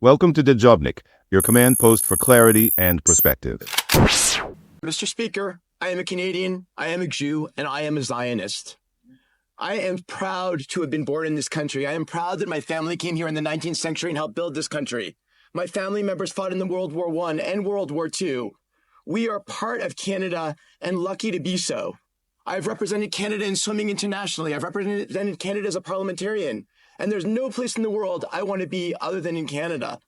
Welcome to Dejobnik, your command post for clarity and perspective. Mr. Speaker, I am a Canadian, I am a Jew, and I am a Zionist. I am proud to have been born in this country. I am proud that my family came here in the 19th century and helped build this country. My family members fought in the World War I and World War II. We are part of Canada and lucky to be so. I've represented Canada in swimming internationally. I've represented Canada as a parliamentarian. And there's no place in the world I want to be other than in Canada.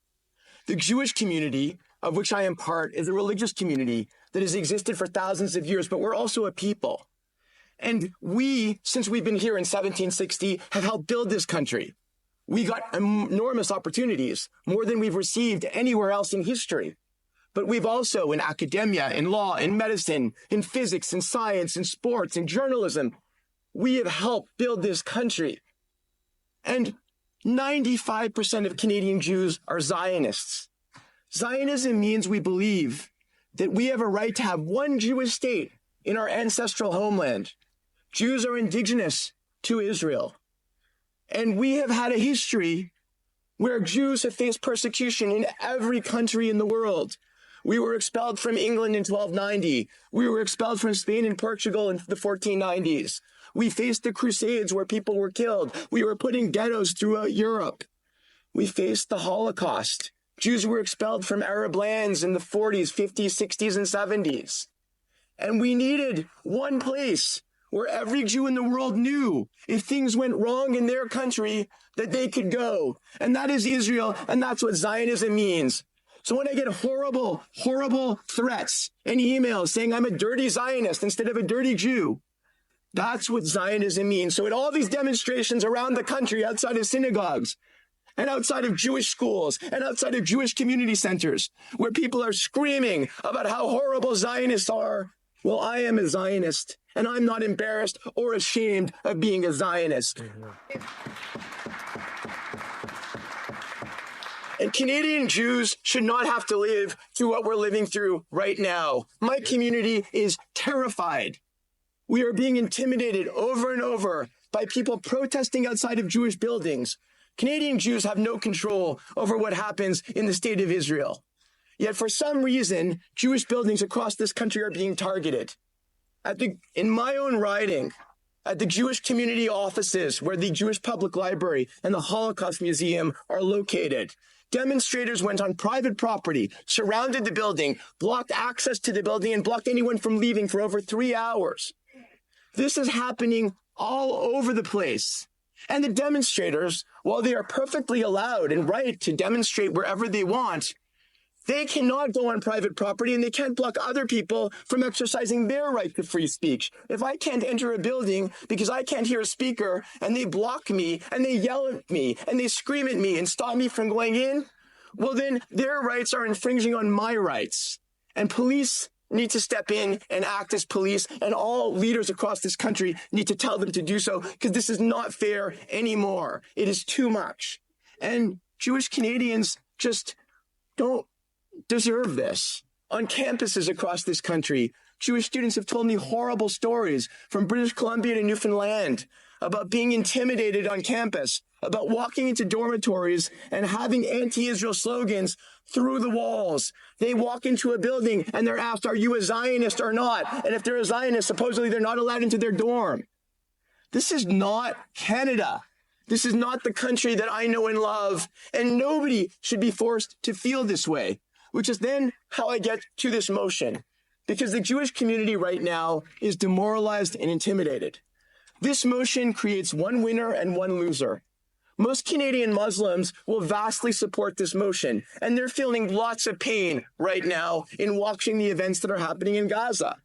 The Jewish community, of which I am part, is a religious community that has existed for thousands of years, but we're also a people. And we, since we've been here in 1760, have helped build this country. We got enormous opportunities, more than we've received anywhere else in history. But we've also, in academia, in law, in medicine, in physics, in science, in sports, in journalism, we have helped build this country. And 95% of Canadian Jews are Zionists. Zionism means we believe that we have a right to have one Jewish state in our ancestral homeland. Jews are indigenous to Israel. And we have had a history where Jews have faced persecution in every country in the world. We were expelled from England in 1290. We were expelled from Spain and Portugal in the 1490s. We faced the Crusades where people were killed. We were put in ghettos throughout Europe. We faced the Holocaust. Jews were expelled from Arab lands in the 40s, 50s, 60s, and 70s. And we needed one place where every Jew in the world knew if things went wrong in their country that they could go. And that is Israel, and that's what Zionism means. So when I get horrible, horrible threats and emails saying I'm a dirty Zionist instead of a dirty Jew, that's what Zionism means. So at all these demonstrations around the country, outside of synagogues, and outside of Jewish schools, and outside of Jewish community centers, where people are screaming about how horrible Zionists are, well, I am a Zionist, and I'm not embarrassed or ashamed of being a Zionist. And Canadian Jews should not have to live through what we're living through right now. My community is terrified. We are being intimidated over and over by people protesting outside of Jewish buildings. Canadian Jews have no control over what happens in the state of Israel. Yet for some reason, Jewish buildings across this country are being targeted. In my own riding, at the Jewish community offices where the Jewish Public Library and the Holocaust Museum are located, demonstrators went on private property, surrounded the building, blocked access to the building, and blocked anyone from leaving for over 3 hours. This is happening all over the place. And the demonstrators, while they are perfectly allowed and right to demonstrate wherever they want, they cannot go on private property and they can't block other people from exercising their right to free speech. If I can't enter a building because I can't hear a speaker and they block me and they yell at me and they scream at me and stop me from going in, well, then their rights are infringing on my rights. And police need to step in and act as police, and all leaders across this country need to tell them to do so, because this is not fair anymore. It is too much. And Jewish Canadians just don't deserve this. On campuses across this country, Jewish students have told me horrible stories from British Columbia to Newfoundland about being intimidated on campus, about walking into dormitories and having anti-Israel slogans through the walls. They walk into a building and they're asked, are you a Zionist or not? And if they're a Zionist, supposedly they're not allowed into their dorm. This is not Canada. This is not the country that I know and love, and nobody should be forced to feel this way, which is then how I get to this motion, because the Jewish community right now is demoralized and intimidated. This motion creates one winner and one loser. Most Canadian Muslims will vastly support this motion, and they're feeling lots of pain right now in watching the events that are happening in Gaza.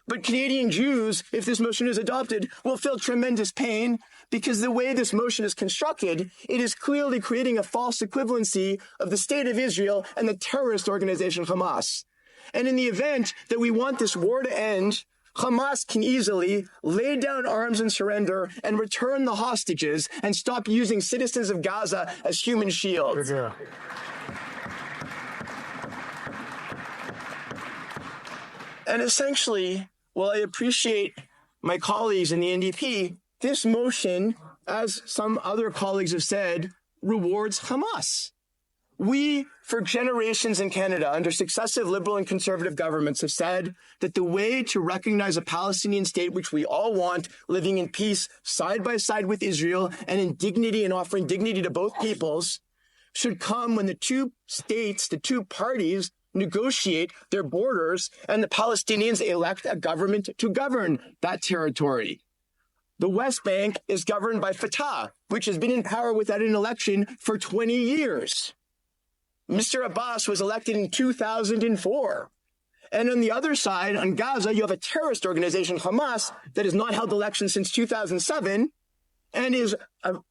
But Canadian Jews, if this motion is adopted, will feel tremendous pain because the way this motion is constructed, it is clearly creating a false equivalency of the state of Israel and the terrorist organization Hamas. And in the event that we want this war to end, Hamas can easily lay down arms and surrender and return the hostages and stop using citizens of Gaza as human shields. Yeah. And essentially, while I appreciate my colleagues in the NDP, this motion, as some other colleagues have said, rewards Hamas. We, for generations in Canada, under successive Liberal and Conservative governments, have said that the way to recognize a Palestinian state, which we all want, living in peace side by side with Israel and in dignity and offering dignity to both peoples, should come when the two states, the two parties, negotiate their borders and the Palestinians elect a government to govern that territory. The West Bank is governed by Fatah, which has been in power without an election for 20 years. Mr. Abbas was elected in 2004. And on the other side, on Gaza, you have a terrorist organization, Hamas, that has not held elections since 2007 and is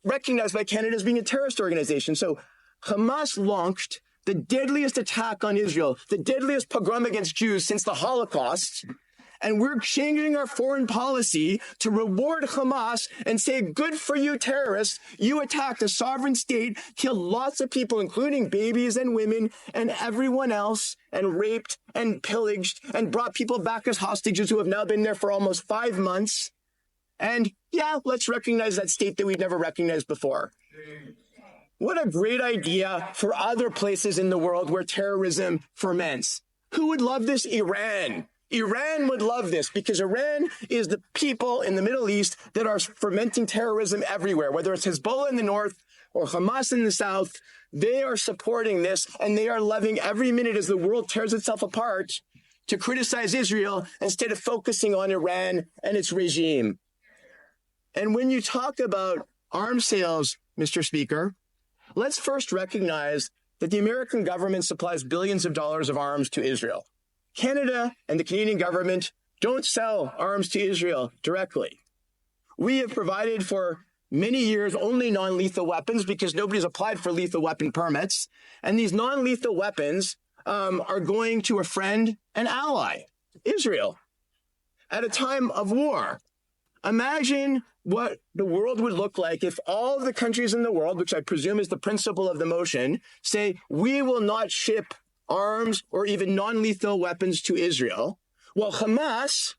recognized by Canada as being a terrorist organization. So Hamas launched the deadliest attack on Israel, the deadliest pogrom against Jews since the Holocaust. And we're changing our foreign policy to reward Hamas and say, good for you, terrorists. You attacked a sovereign state, killed lots of people, including babies and women and everyone else, and raped and pillaged and brought people back as hostages who have now been there for almost 5 months. And yeah, let's recognize that state that we've never recognized before. What a great idea for other places in the world where terrorism ferments. Who would love this? Iran. Iran would love this because Iran is the people in the Middle East that are fermenting terrorism everywhere, whether it's Hezbollah in the north or Hamas in the south. They are supporting this and they are loving every minute as the world tears itself apart to criticize Israel instead of focusing on Iran and its regime. And when you talk about arms sales, Mr. Speaker, let's first recognize that the American government supplies billions of dollars of arms to Israel. Canada and the Canadian government don't sell arms to Israel directly. We have provided for many years only non-lethal weapons because nobody's applied for lethal weapon permits. And these non-lethal weapons are going to a friend and ally, Israel, at a time of war. Imagine what the world would look like if all of the countries in the world, which I presume is the principle of the motion, say, we will not ship arms or even non-lethal weapons to Israel, while Hamas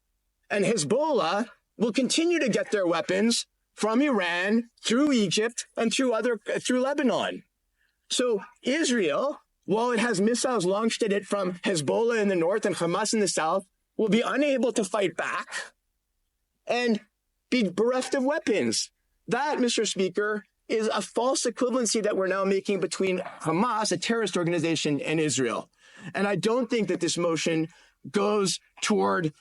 and Hezbollah will continue to get their weapons from Iran through Egypt and through Lebanon. So Israel, while it has missiles launched at it from Hezbollah in the north and Hamas in the south, will be unable to fight back and be bereft of weapons. That, Mr. Speaker, is a false equivalency that we're now making between Hamas, a terrorist organization, and Israel. And I don't think that this motion goes toward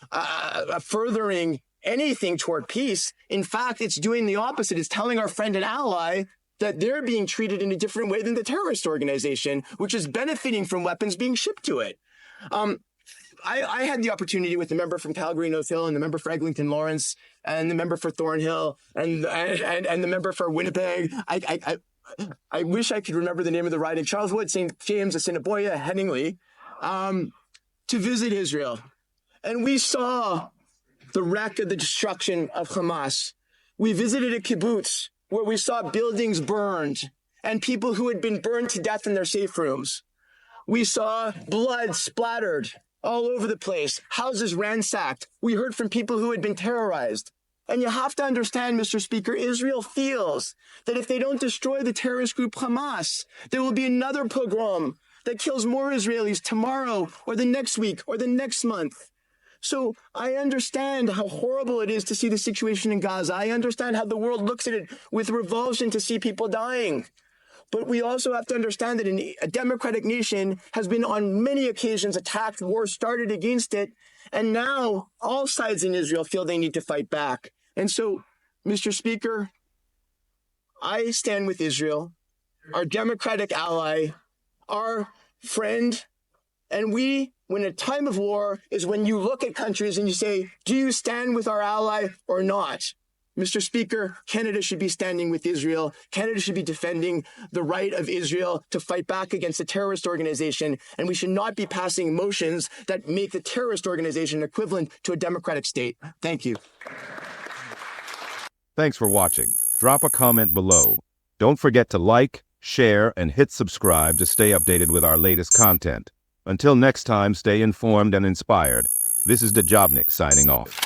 furthering anything toward peace. In fact, it's doing the opposite. It's telling our friend and ally that they're being treated in a different way than the terrorist organization, which is benefiting from weapons being shipped to it. I had the opportunity with the member from Calgary North Hill and the member for Eglinton Lawrence and the member for Thornhill and the member for Winnipeg. I wish I could remember the name of the riding, Charles Wood, St. James, Assiniboia, Headingley, to visit Israel. And we saw the wreck of the destruction of Hamas. We visited a kibbutz where we saw buildings burned and people who had been burned to death in their safe rooms. We saw blood splattered all over the place, houses ransacked. We heard from people who had been terrorized. And you have to understand, Mr. Speaker, Israel feels that if they don't destroy the terrorist group Hamas, there will be another pogrom that kills more Israelis tomorrow or the next week or the next month. So I understand how horrible it is to see the situation in Gaza. I understand how the world looks at it with revulsion to see people dying. But we also have to understand that a democratic nation has been on many occasions attacked, war started against it, and now all sides in Israel feel they need to fight back. And so, Mr. Speaker, I stand with Israel, our democratic ally, our friend, and we, when a time of war, is when you look at countries and you say, do you stand with our ally or not? Mr. Speaker, Canada should be standing with Israel. Canada should be defending the right of Israel to fight back against a terrorist organization, and we should not be passing motions that make the terrorist organization equivalent to a democratic state. Thank you. Thanks for watching. Drop a comment below. Don't forget to like, share, and hit subscribe to stay updated with our latest content. Until next time, stay informed and inspired. This is Dejobnik signing off.